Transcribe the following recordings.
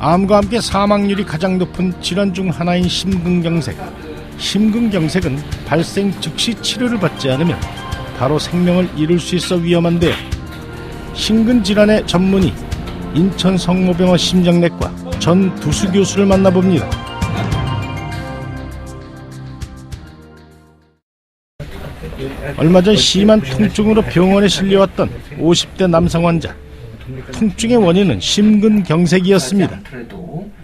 암과 함께 사망률이 가장 높은 질환 중 하나인 심근경색. 심근경색은 발생 즉시 치료를 받지 않으면 바로 생명을 잃을 수 있어 위험한데요. 심근질환의 전문의 인천 성모병원 심장내과 전두수 교수를 만나봅니다. 얼마 전 심한 통증으로 병원에 실려왔던 50대 남성 환자. 통증의 원인은 심근경색이었습니다.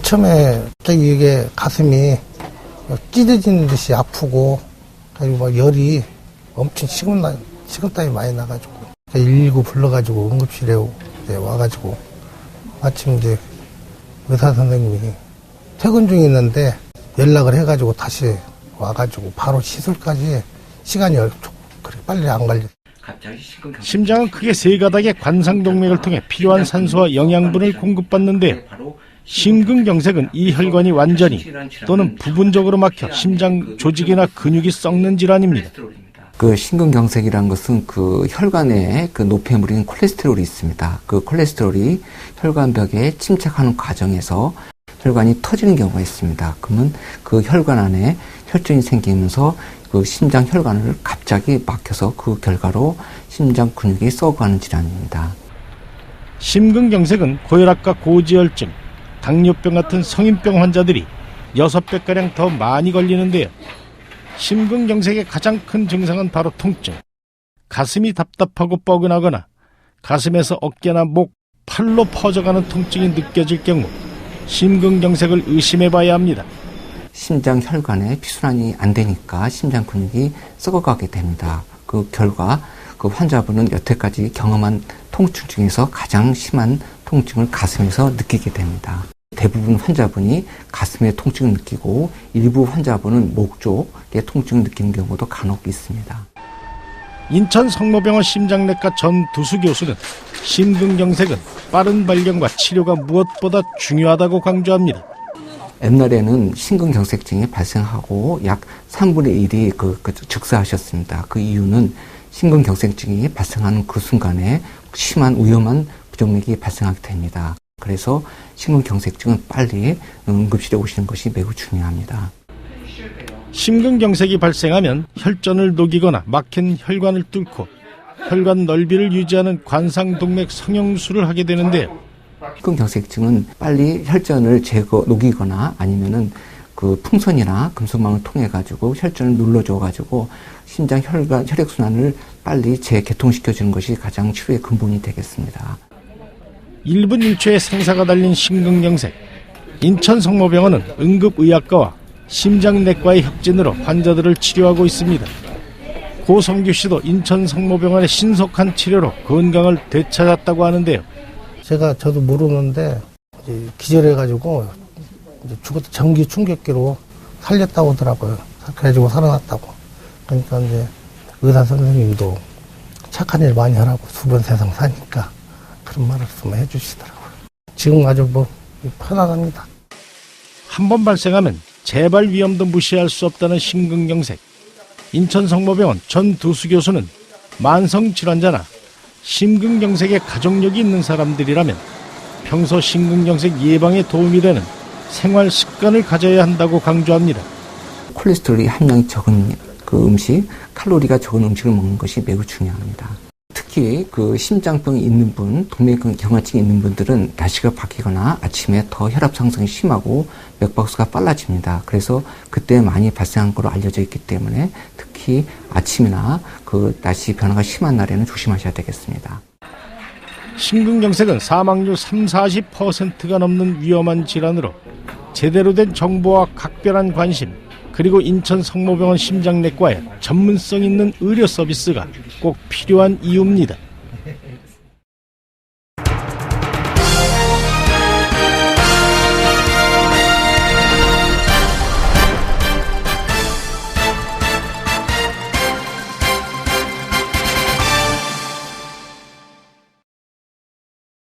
처음에 갑자기 이게 가슴이 찢어지는 듯이 아프고, 그리고 막 열이 엄청 식은땀이 많이 나가지고 119 불러가지고 응급실에 와가지고 마침 이제 의사 선생님이 퇴근 중에 있는데 연락을 해가지고 다시 와가지고 바로 시술까지 시간이 그렇게 빨리 안 걸려. 심장은 크게 세 가닥의 관상동맥을 통해 필요한 산소와 영양분을 공급받는데 심근경색은 이 혈관이 완전히 또는 부분적으로 막혀 심장 조직이나 근육이 썩는 질환입니다. 그 심근경색이라는 것은 그 혈관에 그 노폐물인 콜레스테롤이 있습니다. 그 콜레스테롤이 혈관벽에 침착하는 과정에서 혈관이 터지는 경우가 있습니다. 그러면 그 혈관 안에 혈전이 생기면서 그 심장 혈관을 갑자기 막혀서 그 결과로 심장 근육이 썩어가는 질환입니다. 심근경색은 고혈압과 고지혈증, 당뇨병 같은 성인병 환자들이 6배가량 더 많이 걸리는데요. 심근경색의 가장 큰 증상은 바로 통증. 가슴이 답답하고 뻐근하거나 가슴에서 어깨나 목, 팔로 퍼져가는 통증이 느껴질 경우 심근경색을 의심해봐야 합니다. 심장 혈관에 피순환이 안 되니까 심장 근육이 썩어가게 됩니다. 그 결과 그 환자분은 여태까지 경험한 통증 중에서 가장 심한 통증을 가슴에서 느끼게 됩니다. 대부분 환자분이 가슴에 통증을 느끼고 일부 환자분은 목 쪽에 통증을 느끼는 경우도 간혹 있습니다. 인천 성모병원 심장내과 전두수 교수는 심근경색은 빠른 발견과 치료가 무엇보다 중요하다고 강조합니다. 옛날에는 심근경색증이 발생하고 약 3분의 1이 즉사하셨습니다. 그 이유는 심근경색증이 발생하는 그 순간에 심한 위험한 부정맥이 발생하게 됩니다. 그래서 심근경색증은 빨리 응급실에 오시는 것이 매우 중요합니다. 심근경색이 발생하면 혈전을 녹이거나 막힌 혈관을 뚫고 혈관 넓이를 유지하는 관상동맥 성형수술을 하게 되는데요. 심근경색증은 빨리 혈전을 녹이거나 아니면은 그 풍선이나 금속망을 통해 가지고 혈전을 눌러줘 가지고 심장 혈액순환을 빨리 재개통시켜 주는 것이 가장 치료의 근본이 되겠습니다. 1분 1초의 생사가 달린 심근경색. 인천 성모병원은 응급의학과와 심장내과의 협진으로 환자들을 치료하고 있습니다. 고성규 씨도 인천 성모병원의 신속한 치료로 건강을 되찾았다고 하는데요. 저도 모르는데 이제 기절해가지고 이제 죽었다 전기 충격기로 살렸다고 하더라고요. 그래가지고 살아났다고. 그러니까 이제 의사 선생님도 착한 일 많이 하라고 주변 세상 사니까 그런 말씀 해주시더라고요. 지금 아주 편안합니다. 한 번 발생하면 재발 위험도 무시할 수 없다는 심근경색. 인천 성모병원 전두수 교수는 만성 질환자나 심근경색에 가족력이 있는 사람들이라면 평소 심근경색 예방에 도움이 되는 생활 습관을 가져야 한다고 강조합니다. 콜레스테롤이 함량이 적은 그 음식, 칼로리가 적은 음식을 먹는 것이 매우 중요합니다. 특히 그 심장병이 있는 분, 동맥경화증이 있는 분들은 날씨가 바뀌거나 아침에 더 혈압 상승이 심하고 맥박수가 빨라집니다. 그래서 그때 많이 발생한 것으로 알려져 있기 때문에 특히 아침이나 그 날씨 변화가 심한 날에는 조심하셔야 되겠습니다. 심근경색은 사망률 30-40%가 넘는 위험한 질환으로 제대로 된 정보와 각별한 관심, 그리고 인천 성모병원 심장내과의 전문성 있는 의료 서비스가 꼭 필요한 이유입니다.